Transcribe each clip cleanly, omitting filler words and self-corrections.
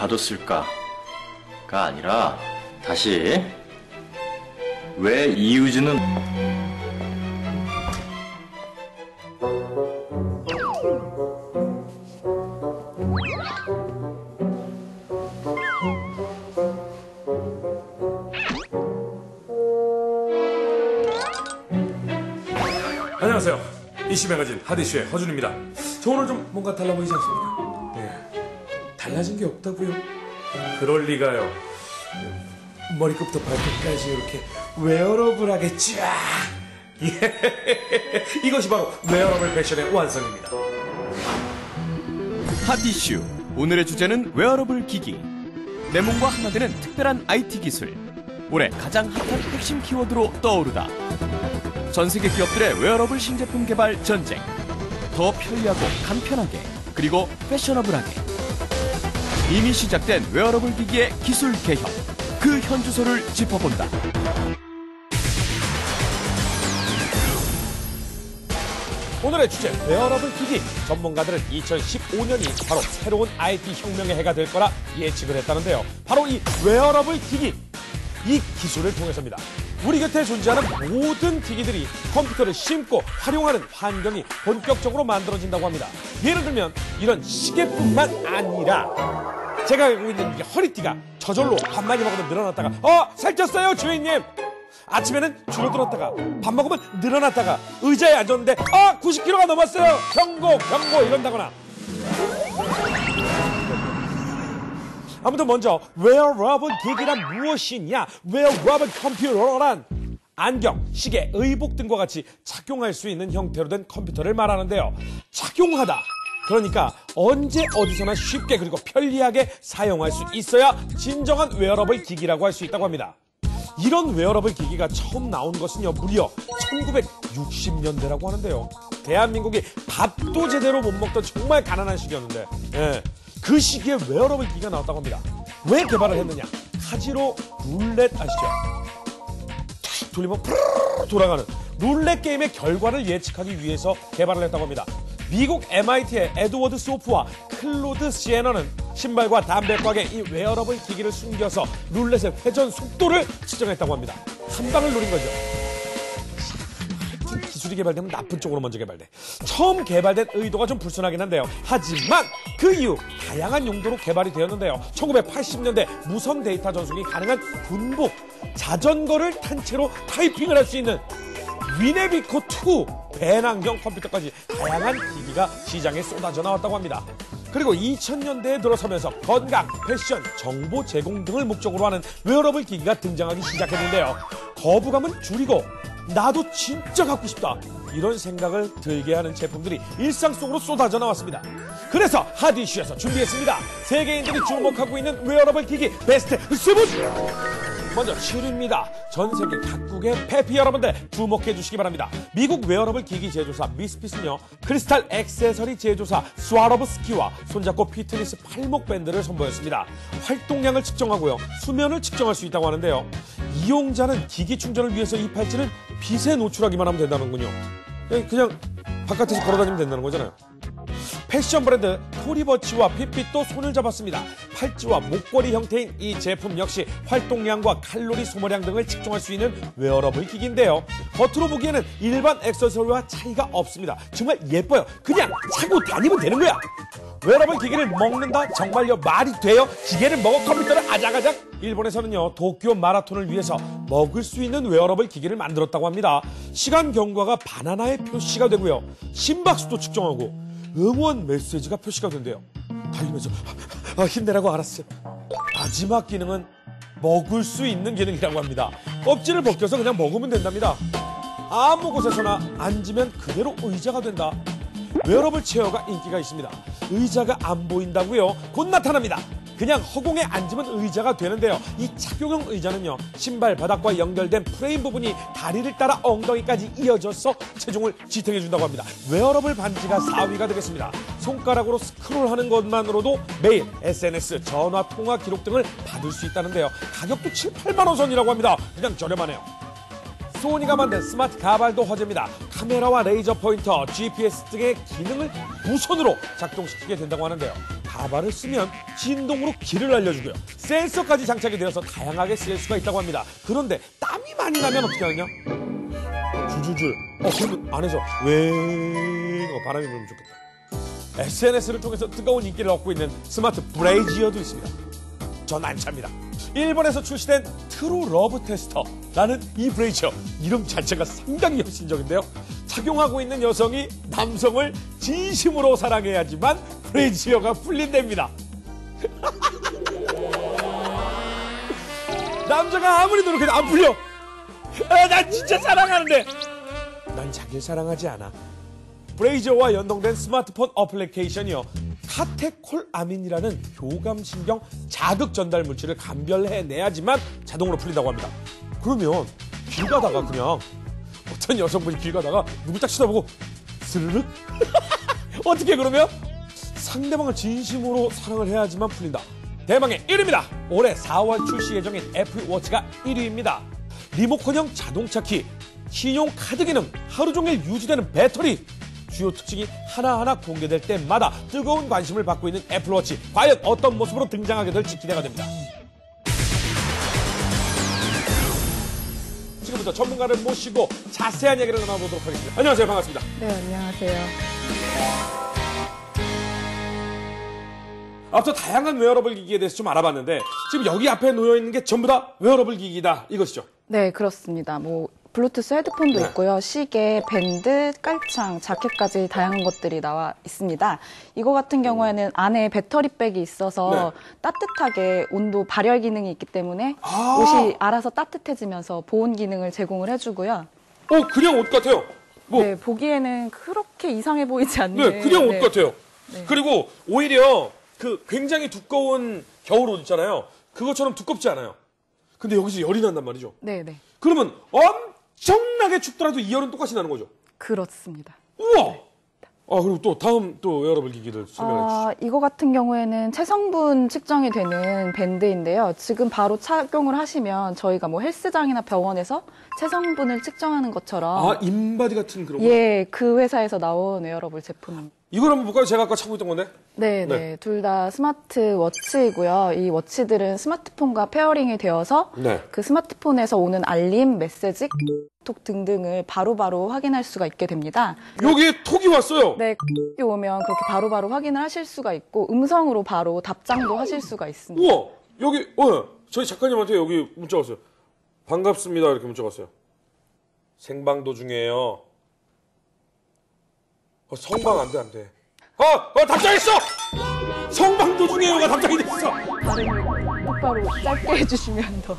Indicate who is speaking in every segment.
Speaker 1: 가뒀을까가 아니라 다시 왜 이유즈는
Speaker 2: 안녕하세요. 이슈 매거진 하디슈의 허준입니다. 저 오늘 좀 뭔가 달라 보이지 않습니까? 네. 달라진 게 없다고요? 그럴 리가요. 머리끝부터 발끝까지 이렇게 웨어러블하게 쫙! 예. 이것이 바로 웨어러블 패션의 완성입니다.
Speaker 3: 핫이슈 오늘의 주제는 웨어러블 기기. 내 몸과 하나 되는 특별한 IT 기술. 올해 가장 핫한 핵심 키워드로 떠오르다. 전 세계 기업들의 웨어러블 신제품 개발 전쟁. 더 편리하고 간편하게 그리고 패셔너블하게. 이미 시작된 웨어러블 기기의 기술 개혁. 그 현주소를 짚어본다.
Speaker 4: 오늘의 주제 웨어러블 기기. 전문가들은 2015년이 바로 새로운 IT 혁명의 해가 될 거라 예측을 했다는데요. 바로 이 웨어러블 기기. 이 기술을 통해서입니다. 우리 곁에 존재하는 모든 기기들이 컴퓨터를 심고 활용하는 환경이 본격적으로 만들어진다고 합니다. 예를 들면 이런 시계뿐만 아니라 제가 알고 있는 이 허리띠가 저절로 밥 많이 먹으면 늘어났다가 살쪘어요 주인님. 아침에는 줄어들었다가 밥 먹으면 늘어났다가 의자에 앉았는데 90kg가 넘었어요. 경고 이런다거나. 아무튼 먼저 웨어러블 기기란 무엇이냐? 웨어러블 컴퓨터란 안경, 시계, 의복 등과 같이 착용할 수 있는 형태로 된 컴퓨터를 말하는데요. 착용하다. 그러니까 언제 어디서나 쉽게 그리고 편리하게 사용할 수 있어야 진정한 웨어러블 기기라고 할 수 있다고 합니다. 이런 웨어러블 기기가 처음 나온 것은요 무려 1960년대라고 하는데요. 대한민국이 밥도 제대로 못 먹던 정말 가난한 시기였는데 그 시기에 웨어러블 기기가 나왔다고 합니다. 왜 개발을 했느냐? 카지노 룰렛 아시죠? 탁 돌리면 푸르르 돌아가는 룰렛 게임의 결과를 예측하기 위해서 개발을 했다고 합니다. 미국 MIT의 에드워드 소프와 클로드 시에너는 신발과 담배곽에 이 웨어러블 기기를 숨겨서 룰렛의 회전 속도를 측정했다고 합니다. 한 방을 노린 거죠. 기술이 개발되면 나쁜 쪽으로 먼저 개발돼. 처음 개발된 의도가 좀 불순하긴 한데요. 하지만 그 이후 다양한 용도로 개발이 되었는데요. 1980년대 무선 데이터 전송이 가능한 군복, 자전거를 탄 채로 타이핑을 할 수 있는 위네비코2 배낭형 컴퓨터까지 다양한 기기가 시장에 쏟아져 나왔다고 합니다. 그리고 2000년대에 들어서면서 건강, 패션, 정보 제공 등을 목적으로 하는 웨어러블 기기가 등장하기 시작했는데요. 거부감은 줄이고 나도 진짜 갖고 싶다 이런 생각을 들게 하는 제품들이 일상 속으로 쏟아져 나왔습니다. 그래서 핫이슈에서 준비했습니다. 세계인들이 주목하고 있는 웨어러블 기기 베스트 7. 먼저 7위입니다. 전 세계 각국의 페피 여러분들 주목해 주시기 바랍니다. 미국 웨어러블 기기 제조사 미스핏은요 크리스탈 액세서리 제조사 스와로브스키와 손잡고 피트니스 팔목 밴드를 선보였습니다. 활동량을 측정하고요 수면을 측정할 수 있다고 하는데요. 이용자는 기기 충전을 위해서 이 팔찌를 빛에 노출하기만 하면 된다는군요. 그냥 바깥에서 걸어다니면 된다는 거잖아요. 패션 브랜드 토리버치와 핏빛도 손을 잡았습니다. 팔찌와 목걸이 형태인 이 제품 역시 활동량과 칼로리 소모량 등을 측정할 수 있는 웨어러블 기기인데요. 겉으로 보기에는 일반 액세서리와 차이가 없습니다. 정말 예뻐요. 그냥 차고 다니면 되는 거야. 웨어러블 기기를 먹는다? 정말요? 말이 돼요? 기계를 먹어 컴퓨터를 아작아작? 일본에서는요 도쿄 마라톤을 위해서 먹을 수 있는 웨어러블 기기를 만들었다고 합니다. 시간 경과가 바나나의 표시가 되고요 심박수도 측정하고 응원 메시지가 표시가 된대요. 달리면서 힘내라고 알았어요. 마지막 기능은 먹을 수 있는 기능이라고 합니다. 껍질을 벗겨서 그냥 먹으면 된답니다. 아무 곳에서나 앉으면 그대로 의자가 된다. 웨어러블 체어가 인기가 있습니다. 의자가 안 보인다고요? 곧 나타납니다. 그냥 허공에 앉으면 의자가 되는데요. 이 착용형 의자는요 신발 바닥과 연결된 프레임 부분이 다리를 따라 엉덩이까지 이어져서 체중을 지탱해준다고 합니다. 웨어러블 반지가 4위가 되겠습니다. 손가락으로 스크롤하는 것만으로도 매일 SNS, 전화, 통화 기록 등을 받을 수 있다는데요. 가격도 7, 8만 원 선이라고 합니다. 그냥 저렴하네요. 소니가 만든 스마트 가발도 화제입니다. 카메라와 레이저 포인터, GPS 등의 기능을 무선으로 작동시키게 된다고 하는데요. 가발을 쓰면 진동으로 길을 알려주고요. 센서까지 장착이 되어서 다양하게 쓸 수가 있다고 합니다. 그런데 땀이 많이 나면 어떻게 하느냐? 줄줄줄. 그러면 안에서 바람이 불면 좋겠다. SNS를 통해서 뜨거운 인기를 얻고 있는 스마트 브레이지어도 있습니다. 전 안 찹니다. 일본에서 출시된 트루 러브 테스터라는 이 브레이지어, 이름 자체가 상당히 혁신적인데요. 착용하고 있는 여성이 남성을 진심으로 사랑해야지만 브레이지어가 풀린답니다. 남자가 아무리 노력해도 안 풀려. 난 진짜 사랑하는데 난 자기를 사랑하지 않아. 브레이저와 연동된 스마트폰 어플리케이션이요, 카테콜아민이라는 교감신경 자극 전달 물질을 감별해내야지만 자동으로 풀린다고 합니다. 그러면 길 가다가 그냥 어떤 여성분이 길 가다가 누굴 딱 쳐다보고 스르륵 어떻게, 그러면 상대방을 진심으로 사랑을 해야지만 풀린다. 대망의 1위입니다. 올해 4월 출시 예정인 애플워치가 1위입니다. 리모컨형 자동차 키, 신용카드 기능, 하루 종일 유지되는 배터리, 주요 특징이 하나하나 공개될 때마다 뜨거운 관심을 받고 있는 애플워치, 과연 어떤 모습으로 등장하게 될지 기대가 됩니다. 지금부터 전문가를 모시고 자세한 얘기를 나눠보도록 하겠습니다. 안녕하세요. 반갑습니다.
Speaker 5: 네, 안녕하세요.
Speaker 4: 앞서 다양한 웨어러블 기기에 대해서 좀 알아봤는데, 지금 여기 앞에 놓여있는 게 전부 다 웨어러블 기기다, 이것이죠?
Speaker 5: 네, 그렇습니다. 블루투스 헤드폰도
Speaker 4: 네.
Speaker 5: 있고요. 시계, 밴드, 깔창, 자켓까지 다양한 것들이 나와 있습니다. 이거 같은 경우에는 안에 배터리백이 있어서 따뜻하게 온도 발열 기능이 있기 때문에 옷이 알아서 따뜻해지면서 보온 기능을 제공을 해주고요.
Speaker 4: 그냥 옷 같아요.
Speaker 5: 네, 보기에는 그렇게 이상해 보이지 않는.
Speaker 4: 네, 그냥 옷 같아요.
Speaker 5: 네.
Speaker 4: 그리고 오히려 그 굉장히 두꺼운 겨울옷 있잖아요. 그것처럼 두껍지 않아요. 근데 여기서 열이 난단 말이죠.
Speaker 5: 네, 네.
Speaker 4: 그러면 엄청나게 춥더라도 이 열은 똑같이 나는 거죠.
Speaker 5: 그렇습니다.
Speaker 4: 우와! 그리고 또 다음 또 웨어러블 기기들 설명해 주시죠.
Speaker 5: 이거 같은 경우에는 체성분 측정이 되는 밴드인데요. 지금 바로 착용을 하시면 저희가 헬스장이나 병원에서 체성분을 측정하는 것처럼
Speaker 4: 인바디 같은 그런 거.
Speaker 5: 예, 그 회사에서 나온 웨어러블 제품입니다.
Speaker 4: 이걸 한번 볼까요? 제가 아까 찾고 있던 건데.
Speaker 5: 네, 네. 둘 다 스마트 워치이고요. 이 워치들은 스마트폰과 페어링이 되어서
Speaker 4: 네.
Speaker 5: 그 스마트폰에서 오는 알림, 메시지, 톡 등등을 바로바로 확인할 수가 있게 됩니다.
Speaker 4: 여기에 톡이 왔어요.
Speaker 5: 네, 톡이 오면 그렇게 바로바로 확인을 하실 수가 있고 음성으로 바로 답장도 하실 수가 있습니다.
Speaker 4: 우와! 여기, 저희 작가님한테 여기 문자 왔어요. 반갑습니다. 이렇게 문자 왔어요. 생방 도중이에요. 성방 안 돼. 답장했어! 성방 도중이에요가 답장이 됐어!
Speaker 5: 발음을 똑바로 짧게 해주시면 더.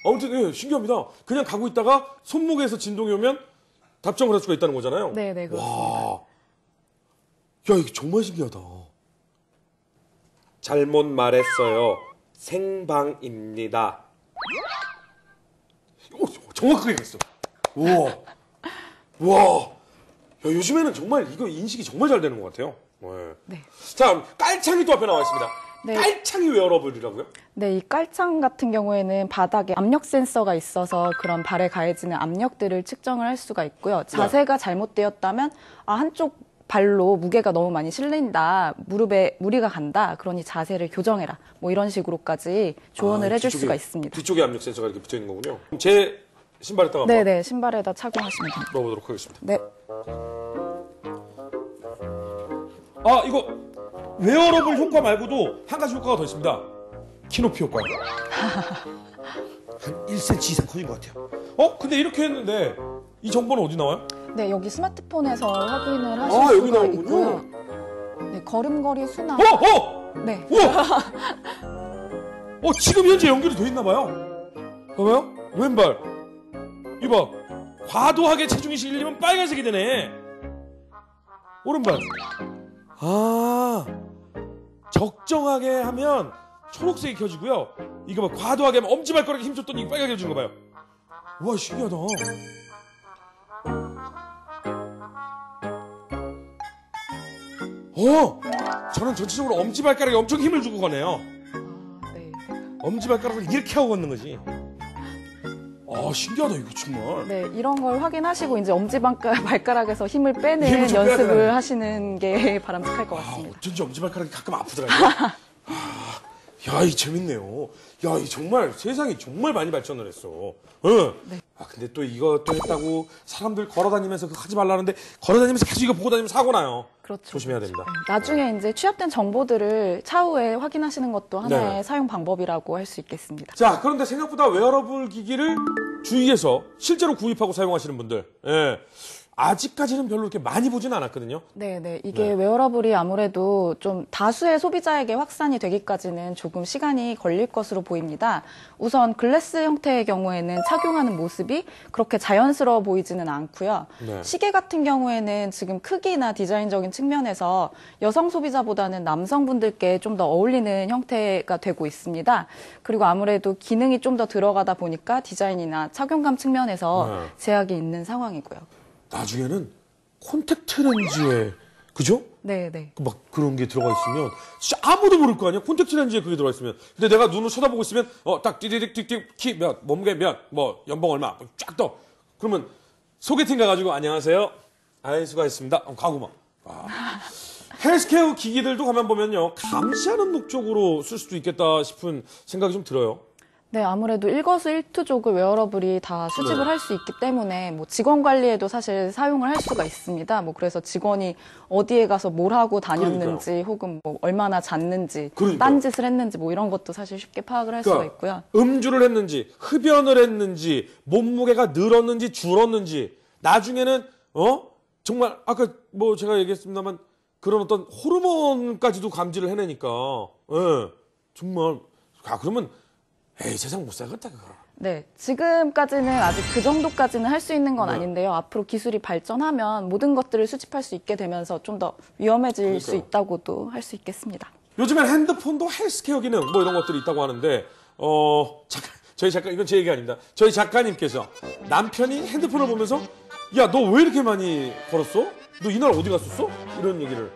Speaker 4: 아무튼, 신기합니다. 그냥 가고 있다가 손목에서 진동이 오면 답장을 할 수가 있다는 거잖아요.
Speaker 5: 네, 네, 그렇습니다.
Speaker 4: 와. 야, 이게 정말 신기하다. 잘못 말했어요. 생방입니다. 정확하게 했어. 우와. 야, 요즘에는 정말 이거 인식이 정말 잘 되는 것 같아요.
Speaker 5: 네.
Speaker 4: 자, 깔창이 또 앞에 나와 있습니다.
Speaker 5: 네.
Speaker 4: 깔창이 웨어러블이라고요?
Speaker 5: 네, 이 깔창 같은 경우에는 바닥에 압력 센서가 있어서 그런 발에 가해지는 압력들을 측정을 할 수가 있고요. 자세가 잘못되었다면 한쪽 발로 무게가 너무 많이 실린다, 무릎에 무리가 간다, 그러니 자세를 교정해라, 이런 식으로까지 조언을 해줄 수가 있습니다.
Speaker 4: 뒤쪽에 압력 센서가 이렇게 붙어 있는 거군요. 제 신발에다가
Speaker 5: 네네, 신발에다 착용하시면 됩니다.
Speaker 4: 넣어보도록 하겠습니다.
Speaker 5: 네.
Speaker 4: 이거 웨어러블 효과 말고도 한 가지 효과가 더 있습니다. 키높이 효과. 한 1cm 이상 커진 것 같아요. 근데 이렇게 했는데 이 정보는 어디 나와요?
Speaker 5: 네, 여기 스마트폰에서 확인을 하실
Speaker 4: 여기
Speaker 5: 수가
Speaker 4: 나오는군요.
Speaker 5: 있고요. 네, 걸음걸이 수나. 네.
Speaker 4: 우와! 지금 현재 연결이 돼 있나 봐요. 봐봐요. 왼발. 이봐. 과도하게 체중이 실리면 빨간색이 되네. 오른발. 적정하게 하면 초록색이 켜지고요. 이거 봐. 과도하게 하면 엄지발가락에 힘줬더니 빨갛게 켜지는 거 봐요. 우와, 신기하다. 저는 전체적으로 엄지발가락에 엄청 힘을 주고 가네요.
Speaker 5: 네.
Speaker 4: 엄지발가락을 이렇게 하고 걷는 거지. 신기하다 이거 정말.
Speaker 5: 네, 이런 걸 확인하시고 이제 엄지발가락에서 힘을 빼는
Speaker 4: 힘을 좀 빼야 되나요?
Speaker 5: 연습을 하시는 게 바람직할 것 같습니다.
Speaker 4: 어쩐지 엄지발가락이 가끔 아프더라고요. 야, 이 재밌네요. 야, 이 정말 세상이 정말 많이 발전을 했어. 응.
Speaker 5: 네.
Speaker 4: 아, 근데 또 이것도 했다고 사람들 걸어다니면서 그거 하지 말라는데 걸어다니면서 계속 이거 보고 다니면 사고 나요.
Speaker 5: 그렇죠.
Speaker 4: 조심해야 됩니다.
Speaker 5: 나중에 이제 취합된 정보들을 차후에 확인하시는 것도 하나의
Speaker 4: 네.
Speaker 5: 사용 방법이라고 할 수 있겠습니다.
Speaker 4: 자, 그런데 생각보다 웨어러블 기기를 주위에서 실제로 구입하고 사용하시는 분들, 예. 아직까지는 별로 이렇게 많이 보진 않았거든요.
Speaker 5: 네. 이게 웨어러블이 아무래도 좀 다수의 소비자에게 확산이 되기까지는 조금 시간이 걸릴 것으로 보입니다. 우선 글래스 형태의 경우에는 착용하는 모습이 그렇게 자연스러워 보이지는 않고요.
Speaker 4: 네.
Speaker 5: 시계 같은 경우에는 지금 크기나 디자인적인 측면에서 여성 소비자보다는 남성분들께 좀 더 어울리는 형태가 되고 있습니다. 그리고 아무래도 기능이 좀 더 들어가다 보니까 디자인이나 착용감 측면에서 제약이 있는 상황이고요.
Speaker 4: 나중에는 콘택트 렌즈에, 그죠?
Speaker 5: 네.
Speaker 4: 막 그런 게 들어가 있으면 진짜 아무도 모를 거 아니야? 콘택트 렌즈에 그게 들어가 있으면. 근데 내가 눈을 쳐다보고 있으면 딱 띠디딕 키 몇, 몸무게 몇, 뭐 연봉 얼마 쫙 떠. 그러면 소개팅 가가지고 안녕하세요. 아이 수고하셨습니다. 가고 막. 헬스케어 기기들도 가면 보면요. 감시하는 목적으로 쓸 수도 있겠다 싶은 생각이 좀 들어요.
Speaker 5: 네, 아무래도 일거수일투족을 웨어러블이 다 수집을 할 수 있기 때문에 뭐 직원 관리에도 사실 사용을 할 수가 있습니다. 뭐 그래서 직원이 어디에 가서 뭘 하고 다녔는지
Speaker 4: 그러니까요.
Speaker 5: 혹은 뭐 얼마나 잤는지
Speaker 4: 그러니까요.
Speaker 5: 딴짓을 했는지 뭐 이런 것도 사실 쉽게 파악을 할 수가 있고요.
Speaker 4: 음주를 했는지, 흡연을 했는지, 몸무게가 늘었는지 줄었는지, 나중에는 정말 아까 뭐 제가 얘기했습니다만 그런 어떤 호르몬까지도 감지를 해내니까, 정말 그러면 에이 세상 못 살겠다 그거.
Speaker 5: 네, 지금까지는 아직 그 정도까지는 할 수 있는 건 아닌데요. 앞으로 기술이 발전하면 모든 것들을 수집할 수 있게 되면서 좀 더 위험해질 수 있다고도 할 수 있겠습니다.
Speaker 4: 요즘엔 핸드폰도 헬스케어 기능 뭐 이런 것들이 있다고 하는데 저희 작가 이건 제 얘기 아닙니다. 저희 작가님께서 남편이 핸드폰을 보면서 야, 너 왜 이렇게 많이 걸었어? 너 이날 어디 갔었어? 이런 얘기를.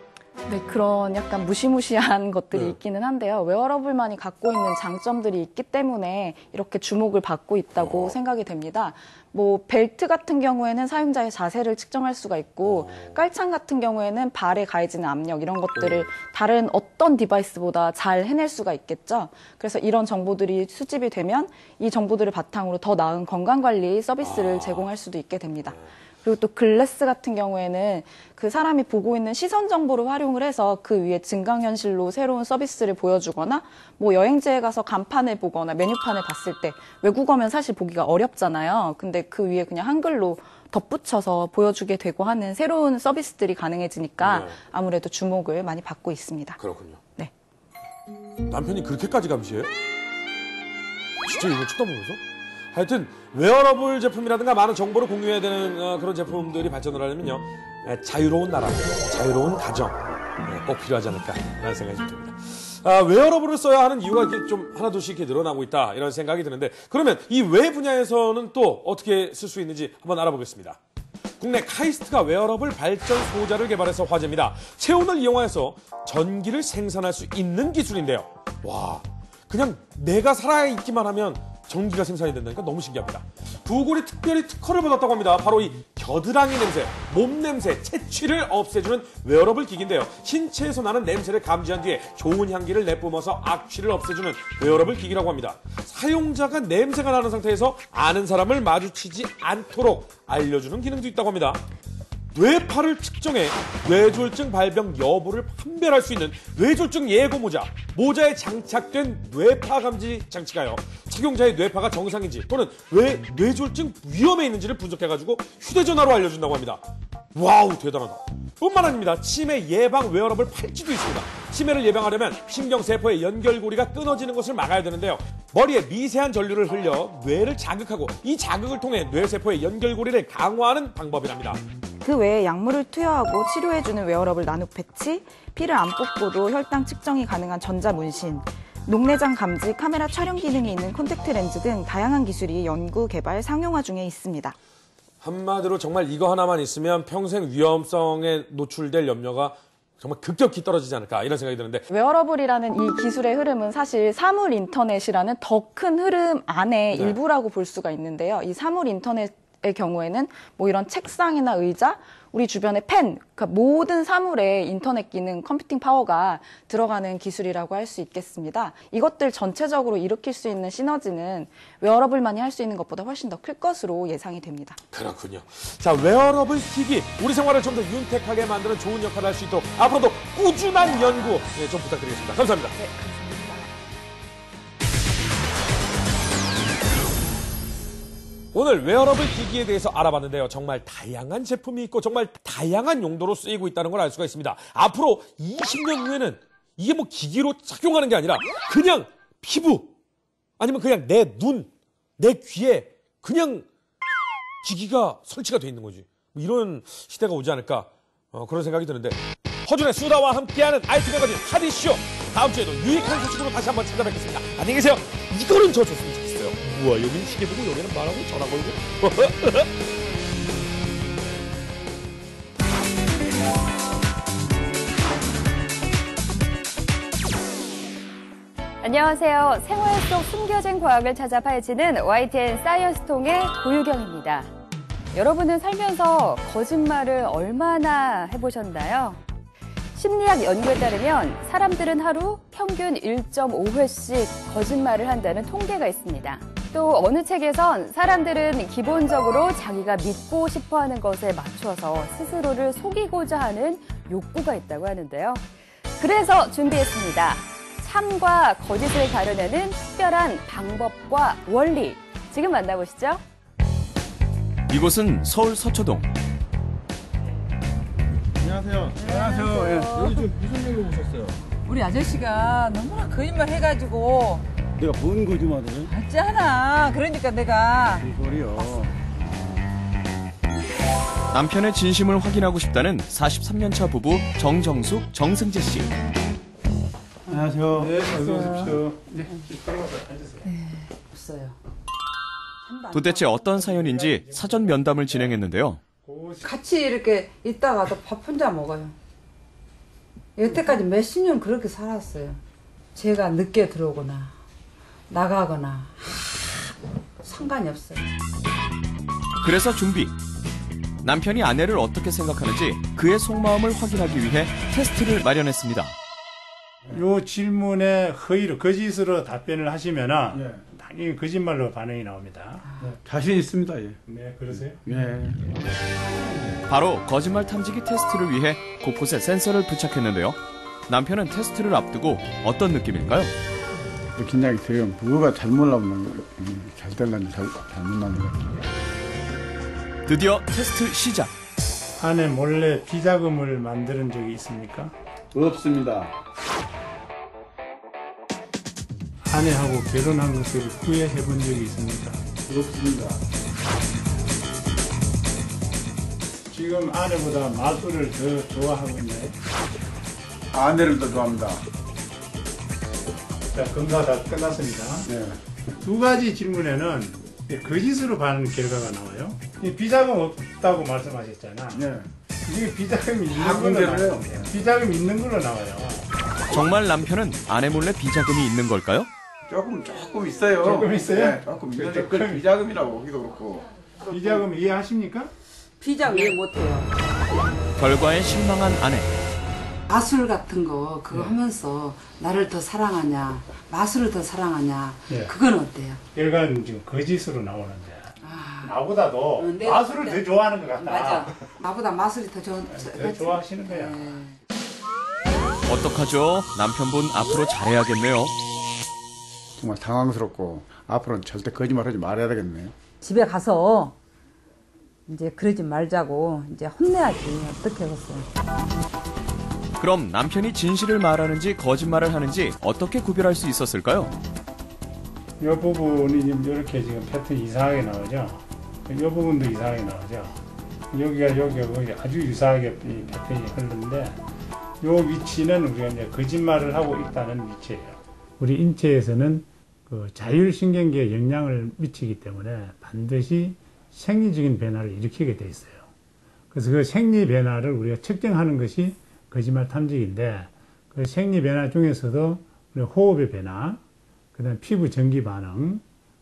Speaker 5: 네, 그런 약간 무시무시한 것들이 있기는 한데요. 웨어러블만이 갖고 있는 장점들이 있기 때문에 이렇게 주목을 받고 있다고 생각이 됩니다. 뭐 벨트 같은 경우에는 사용자의 자세를 측정할 수가 있고 깔창 같은 경우에는 발에 가해지는 압력 이런 것들을 다른 어떤 디바이스보다 잘 해낼 수가 있겠죠. 그래서 이런 정보들이 수집이 되면 이 정보들을 바탕으로 더 나은 건강관리 서비스를 제공할 수도 있게 됩니다. 그리고 또 글래스 같은 경우에는 그 사람이 보고 있는 시선 정보를 활용을 해서 그 위에 증강현실로 새로운 서비스를 보여주거나 뭐 여행지에 가서 간판을 보거나 메뉴판을 봤을 때 외국어면 사실 보기가 어렵잖아요. 근데 그 위에 그냥 한글로 덧붙여서 보여주게 되고 하는 새로운 서비스들이 가능해지니까 아무래도 주목을 많이 받고 있습니다.
Speaker 4: 그렇군요.
Speaker 5: 네.
Speaker 4: 남편이 그렇게까지 감시해요? 진짜 이거 쳐다보면서? 하여튼 웨어러블 제품이라든가 많은 정보를 공유해야 되는 그런 제품들이 발전을 하려면요. 자유로운 나라, 자유로운 가정 꼭 필요하지 않을까라는 생각이 좀 듭니다. 웨어러블을 써야 하는 이유가 이렇게 좀 하나둘씩 이렇게 늘어나고 있다 이런 생각이 드는데 그러면 이 외 분야에서는 또 어떻게 쓸 수 있는지 한번 알아보겠습니다. 국내 카이스트가 웨어러블 발전 소자를 개발해서 화제입니다. 체온을 이용해서 전기를 생산할 수 있는 기술인데요. 와, 그냥 내가 살아있기만 하면 전기가 생산이 된다니까 너무 신기합니다. 구글이 특별히 특허를 받았다고 합니다. 바로 이 겨드랑이 냄새, 몸 냄새, 채취를 없애주는 웨어러블 기기인데요. 신체에서 나는 냄새를 감지한 뒤에 좋은 향기를 내뿜어서 악취를 없애주는 웨어러블 기기라고 합니다. 사용자가 냄새가 나는 상태에서 아는 사람을 마주치지 않도록 알려주는 기능도 있다고 합니다. 뇌파를 측정해 뇌졸중 발병 여부를 판별할 수 있는 뇌졸중 예고 모자. 모자에 장착된 뇌파 감지 장치가요. 착용자의 뇌파가 정상인지 또는 왜 뇌졸중 위험에 있는지를 분석해가지고 휴대전화로 알려준다고 합니다. 와우, 대단하다. 뿐만 아닙니다. 치매 예방 웨어러블 팔찌도 있습니다. 치매를 예방하려면 신경세포의 연결고리가 끊어지는 것을 막아야 되는데요. 머리에 미세한 전류를 흘려 뇌를 자극하고 이 자극을 통해 뇌세포의 연결고리를 강화하는 방법이랍니다.
Speaker 5: 그 외에 약물을 투여하고 치료해주는 웨어러블 나노 패치, 피를 안 뽑고도 혈당 측정이 가능한 전자문신, 녹내장 감지, 카메라 촬영 기능이 있는 콘택트 렌즈 등 다양한 기술이 연구, 개발, 상용화 중에 있습니다.
Speaker 4: 한마디로 정말 이거 하나만 있으면 평생 위험성에 노출될 염려가 정말 급격히 떨어지지 않을까 이런 생각이 드는데
Speaker 5: 웨어러블이라는 이 기술의 흐름은 사실 사물 인터넷이라는 더 큰 흐름 안에 일부라고 볼 수가 있는데요. 이 사물 인터넷의 경우에는 뭐 이런 책상이나 의자, 우리 주변의 펜, 그러니까 모든 사물에 인터넷 기능, 컴퓨팅 파워가 들어가는 기술이라고 할 수 있겠습니다. 이것들 전체적으로 일으킬 수 있는 시너지는 웨어러블만이 할 수 있는 것보다 훨씬 더 클 것으로 예상이 됩니다.
Speaker 4: 그렇군요. 자, 웨어러블 기기 우리 생활을 좀 더 윤택하게 만드는 좋은 역할을 할 수 있도록 앞으로도 꾸준한 연구 좀 부탁드리겠습니다. 감사합니다.
Speaker 5: 네, 감사합니다.
Speaker 4: 오늘 웨어러블 기기에 대해서 알아봤는데요. 정말 다양한 제품이 있고 정말 다양한 용도로 쓰이고 있다는 걸 알 수가 있습니다. 앞으로 20년 후에는 이게 뭐 기기로 착용하는 게 아니라 그냥 피부 아니면 그냥 내 눈, 내 귀에 그냥 기기가 설치가 돼 있는 거지. 뭐 이런 시대가 오지 않을까 그런 생각이 드는데 허준의 수다와 함께하는 IT 매거진 핫이슈 다음 주에도 유익한 소식으로 다시 한번 찾아뵙겠습니다. 안녕히 계세요. 이거는 저 줬으면 좋겠어요. 우와, 여기는 시계 보고 여기는 말하고 전화 걸고.
Speaker 6: 안녕하세요. 생활 속 숨겨진 과학을 찾아 파헤치는 YTN 사이언스통의 고유경입니다. 여러분은 살면서 거짓말을 얼마나 해보셨나요? 심리학 연구에 따르면 사람들은 하루 평균 1.5회씩 거짓말을 한다는 통계가 있습니다. 또 어느 책에선 사람들은 기본적으로 자기가 믿고 싶어하는 것에 맞춰서 스스로를 속이고자 하는 욕구가 있다고 하는데요. 그래서 준비했습니다. 참과 거짓을 가려내는 특별한 방법과 원리. 지금 만나보시죠.
Speaker 3: 이곳은 서울 서초동.
Speaker 7: 안녕하세요. 안녕하세요. 예. 여기 좀 무슨 일로 오셨어요?
Speaker 8: 우리 아저씨가 너무나 거짓말 해가지고
Speaker 7: 내가 뭔 거짓말을?
Speaker 8: 알잖아. 그러니까 내가
Speaker 7: 무슨 소리요?
Speaker 3: 남편의 진심을 확인하고 싶다는 43년차 부부 정정숙, 정승재 씨.
Speaker 7: 안녕하세요. 네, 어서 오십시오. 네,
Speaker 8: 없어요.
Speaker 3: 도대체 어떤 사연인지 사전 면담을 진행했는데요.
Speaker 8: 같이 이렇게 있다가도 밥 혼자 먹어요. 여태까지 몇십 년 그렇게 살았어요. 제가 늦게 들어오거나 나가거나 상관이 없어요.
Speaker 3: 그래서 준비. 남편이 아내를 어떻게 생각하는지 그의 속마음을 확인하기 위해 테스트를 마련했습니다.
Speaker 9: 요 질문에 허위로 거짓으로 답변을 하시면은
Speaker 7: 예.
Speaker 9: 당연히 거짓말로 반응이 나옵니다.
Speaker 7: 자신 있습니다. 예.
Speaker 9: 네, 그러세요?
Speaker 7: 예.
Speaker 3: 바로 거짓말 탐지기 테스트를 위해 곳곳에 센서를 부착했는데요. 남편은 테스트를 앞두고 어떤 느낌일까요?
Speaker 7: 긴장이 돼요. 뭐가 잘못 나오는 거, 잘 될런지 잘못 나오는 거.
Speaker 3: 드디어 테스트 시작.
Speaker 9: 아내 몰래 비자금을 만드는 적이 있습니까?
Speaker 7: 없습니다.
Speaker 9: 아내하고 결혼한 것을 후회해 본 적이 있습니까?
Speaker 7: 없습니다.
Speaker 9: 지금 아내보다 마술을 더 좋아하고 있나요?
Speaker 7: 아내를 더 좋아합니다.
Speaker 9: 자, 검사 다 끝났습니다.
Speaker 7: 네.
Speaker 9: 두 가지 질문에는 거짓으로 반응 결과가 나와요. 이 비자금 없다고 말씀하셨잖아.
Speaker 7: 네.
Speaker 9: 이게 비자금이 있는
Speaker 7: 다
Speaker 9: 걸로
Speaker 7: 공개를
Speaker 9: 나와요.
Speaker 7: 해요.
Speaker 9: 비자금이 있는 걸로 나와요.
Speaker 3: 정말 남편은 아내 몰래 비자금이 있는 걸까요?
Speaker 7: 조금 있어요.
Speaker 9: 조금 있어요?
Speaker 7: 네, 조금 있는데 그걸 비자금이라고 하기도 그렇고.
Speaker 9: 비자금 이해하십니까?
Speaker 8: 비장 이해 못해요.
Speaker 3: 결과에 실망한 아내.
Speaker 8: 마술 같은 거 그거 하면서 나를 더 사랑하냐 마술을 더 사랑하냐
Speaker 9: 예.
Speaker 8: 그건 어때요?
Speaker 9: 결과는 지금 거짓으로 나오는데
Speaker 8: 아,
Speaker 9: 나보다도
Speaker 8: 내가
Speaker 9: 마술을
Speaker 8: 그때-
Speaker 9: 더 좋아하는 것 같다.
Speaker 8: 맞아. 나보다 마술이 더 좋은.
Speaker 9: 더 좋아하시는 거야.
Speaker 3: 어떡하죠? 남편분 앞으로 잘해야겠네요.
Speaker 7: 정말 당황스럽고 앞으로는 절대 거짓말하지 말아야 되겠네요.
Speaker 8: 집에 가서 이제 그러지 말자고 이제 혼내야지. 어떻게 하겠어요?
Speaker 3: 그럼 남편이 진실을 말하는지 거짓말을 하는지 어떻게 구별할 수 있었을까요?
Speaker 9: 이 부분이 지금 이렇게 지금 패턴이 이상하게 나오죠. 이 부분도 이상하게 나오죠. 여기가 거기 아주 유사하게 이 패턴이 흐르는데 이 위치는 우리가 이제 거짓말을 하고 있다는 위치예요. 우리 인체에서는 그 자율신경계에 영향을 미치기 때문에 반드시 생리적인 변화를 일으키게 돼 있어요. 그래서 그 생리 변화를 우리가 측정하는 것이 거짓말 탐지기인데 그 생리 변화 중에서도 우리 호흡의 변화, 그다음 피부 전기 반응,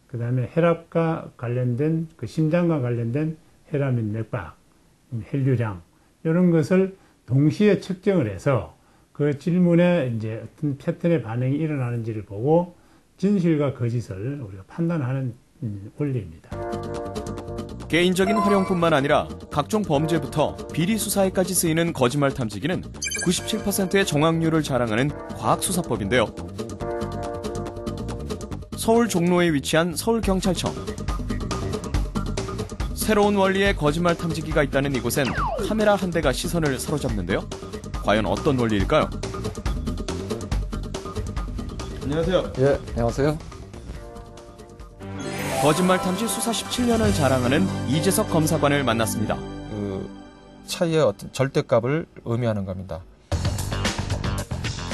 Speaker 9: 그다음에 혈압과 관련된 그 심장과 관련된 혈압 및 맥박, 혈류량 이런 것을 동시에 측정을 해서 그 질문에 이제 어떤 패턴의 반응이 일어나는지를 보고 진실과 거짓을 우리가 판단하는 원리입니다.
Speaker 3: 개인적인 활용뿐만 아니라 각종 범죄부터 비리 수사에까지 쓰이는 거짓말 탐지기는 97%의 정확률을 자랑하는 과학수사법인데요. 서울 종로에 위치한 서울경찰청. 새로운 원리의 거짓말 탐지기가 있다는 이곳엔 카메라 한 대가 시선을 사로잡는데요. 과연 어떤 원리일까요?
Speaker 1: 안녕하세요.
Speaker 10: 예, 안녕하세요.
Speaker 3: 거짓말 탐지 수사 17년을 자랑하는 이재석 검사관을 만났습니다.
Speaker 10: 그 차이의 어떤 절대값을 의미하는 겁니다.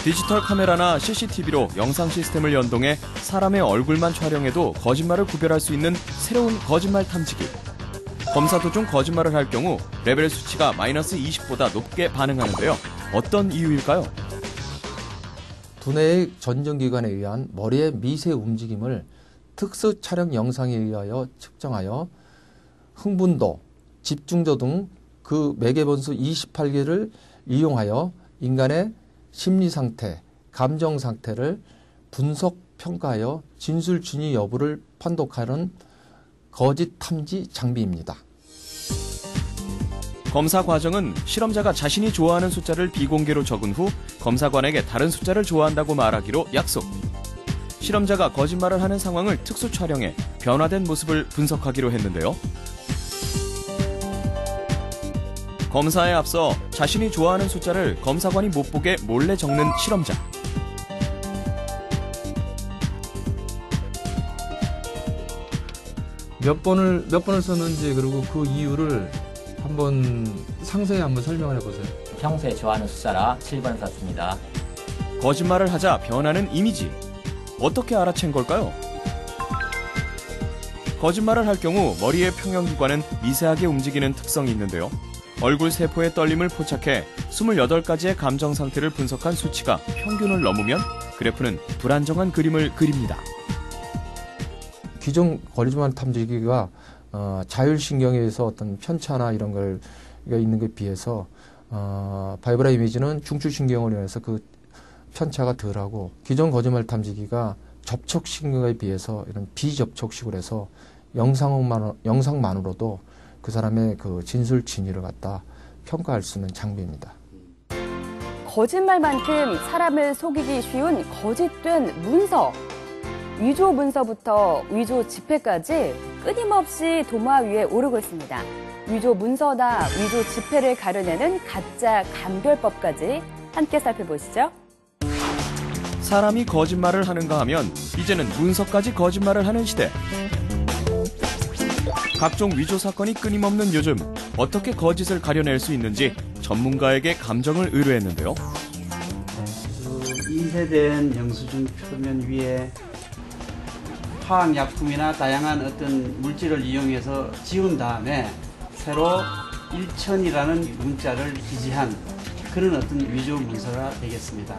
Speaker 3: 디지털 카메라나 CCTV로 영상 시스템을 연동해 사람의 얼굴만 촬영해도 거짓말을 구별할 수 있는 새로운 거짓말 탐지기. 검사 도중 거짓말을 할 경우 레벨 수치가 마이너스 20보다 높게 반응하는데요. 어떤 이유일까요?
Speaker 10: 두뇌의 전정기관에 의한 머리의 미세 움직임을 특수 촬영 영상에 의하여 측정하여 흥분도, 집중도 등 그 매개변수 28개를 이용하여 인간의 심리 상태, 감정 상태를 분석, 평가하여 진술 진위 여부를 판독하는 거짓 탐지 장비입니다.
Speaker 3: 검사 과정은 실험자가 자신이 좋아하는 숫자를 비공개로 적은 후 검사관에게 다른 숫자를 좋아한다고 말하기로 약속. 실험자가 거짓말을 하는 상황을 특수 촬영해 변화된 모습을 분석하기로 했는데요. 검사에 앞서 자신이 좋아하는 숫자를 검사관이 못 보게 몰래 적는 실험자.
Speaker 10: 몇 번을 썼는지 그리고 그 이유를 한번 상세히 한번 설명을 해보세요.
Speaker 11: 평소에 좋아하는 숫자라 7번 썼습니다.
Speaker 3: 거짓말을 하자 변하는 이미지. 어떻게 알아챈 걸까요? 거짓말을 할 경우 머리의 평형기관은 미세하게 움직이는 특성이 있는데요. 얼굴 세포의 떨림을 포착해 28가지의 감정 상태를 분석한 수치가 평균을 넘으면 그래프는 불안정한 그림을 그립니다.
Speaker 10: 기존 거짓말 탐지기가 자율신경에 의해서 어떤 편차나 이런 걸 있는 것에 비해서 바이브라 이미지는 중추신경을 이용해서 그 편차가 덜하고 기존 거짓말 탐지기가 접촉신경에 비해서 이런 비접촉식으로 해서 영상만으로도 그 사람의 그 진술 진위를 갖다 평가할 수 있는 장비입니다.
Speaker 6: 거짓말만큼 사람을 속이기 쉬운 거짓된 문서. 위조 문서부터 위조 지폐까지 끊임없이 도마 위에 오르고 있습니다. 위조 문서나 위조 지폐를 가려내는 가짜 감별법까지 함께 살펴보시죠.
Speaker 3: 사람이 거짓말을 하는가 하면 이제는 문서까지 거짓말을 하는 시대. 각종 위조 사건이 끊임없는 요즘 어떻게 거짓을 가려낼 수 있는지 전문가에게 감정을 의뢰했는데요.
Speaker 12: 인쇄된 영수증 표면 위에 화학약품이나 다양한 어떤 물질을 이용해서 지운 다음에 새로 1000이라는 문자를 기재한 그런 어떤 위조 문서가 되겠습니다.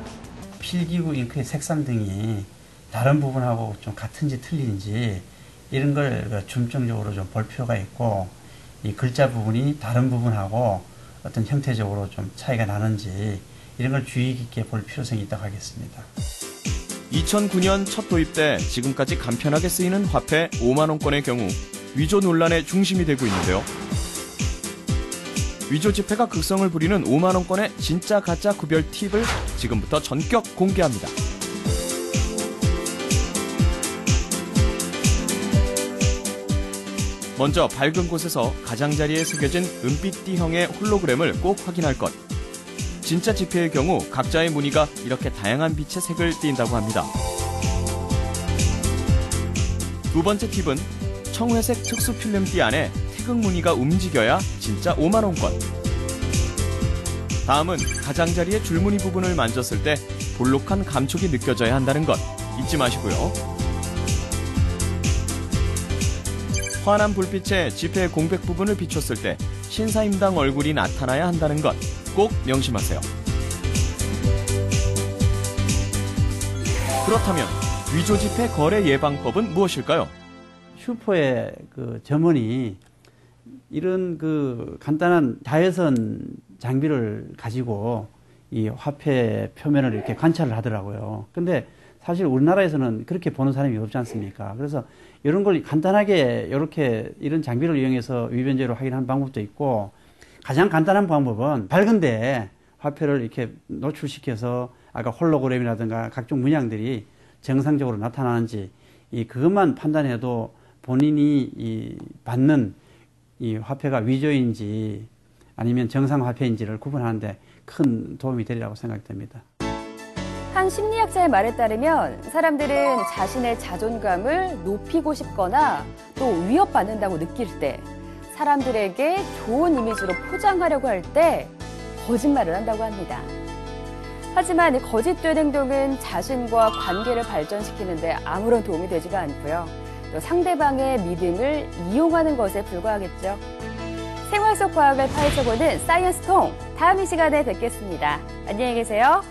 Speaker 12: 필기구 잉크의 색상 등이 다른 부분하고 좀 같은지 틀린지 이런 걸 중점적으로 좀 볼 필요가 있고 이 글자 부분이 다른 부분하고 어떤 형태적으로 좀 차이가 나는지 이런 걸 주의 깊게 볼 필요성이 있다고 하겠습니다.
Speaker 3: 2009년 첫 도입 때 지금까지 간편하게 쓰이는 화폐 5만 원권의 경우 위조 논란의 중심이 되고 있는데요. 위조 지폐가 극성을 부리는 5만 원권의 진짜 가짜 구별 팁을 지금부터 전격 공개합니다. 먼저 밝은 곳에서 가장자리에 새겨진 은빛띠형의 홀로그램을 꼭 확인할 것. 진짜 지폐의 경우 각자의 무늬가 이렇게 다양한 빛의 색을 띈다고 합니다. 두 번째 팁은 청회색 특수 필름띠 안에 태극 무늬가 움직여야 진짜 5만 원권. 다음은 가장자리의 줄무늬 부분을 만졌을 때 볼록한 감촉이 느껴져야 한다는 것 잊지 마시고요. 환한 불빛에 지폐의 공백 부분을 비췄을 때 신사임당 얼굴이 나타나야 한다는 것 꼭 명심하세요. 그렇다면 위조 지폐 거래 예방법은 무엇일까요?
Speaker 12: 슈퍼의 그 점원이 이런 그 간단한 자외선 장비를 가지고 이 화폐 표면을 이렇게 관찰을 하더라고요. 근데 사실 우리나라에서는 그렇게 보는 사람이 없지 않습니까? 그래서 이런 걸 간단하게 이렇게 이런 장비를 이용해서 위변제로 확인하는 방법도 있고, 가장 간단한 방법은 밝은 데에 화폐를 이렇게 노출시켜서 아까 홀로그램이라든가 각종 문양들이 정상적으로 나타나는지 그것만 판단해도 본인이 이 받는 이 화폐가 위조인지 아니면 정상 화폐인지를 구분하는데 큰 도움이 되리라고 생각됩니다.
Speaker 6: 한 심리학자의 말에 따르면 사람들은 자신의 자존감을 높이고 싶거나 또 위협받는다고 느낄 때, 사람들에게 좋은 이미지로 포장하려고 할 때 거짓말을 한다고 합니다. 하지만 거짓된 행동은 자신과 관계를 발전시키는데 아무런 도움이 되지가 않고요. 또 상대방의 믿음을 이용하는 것에 불과하겠죠. 생활 속 과학을 파헤쳐보는 사이언스통, 다음 이 시간에 뵙겠습니다. 안녕히 계세요.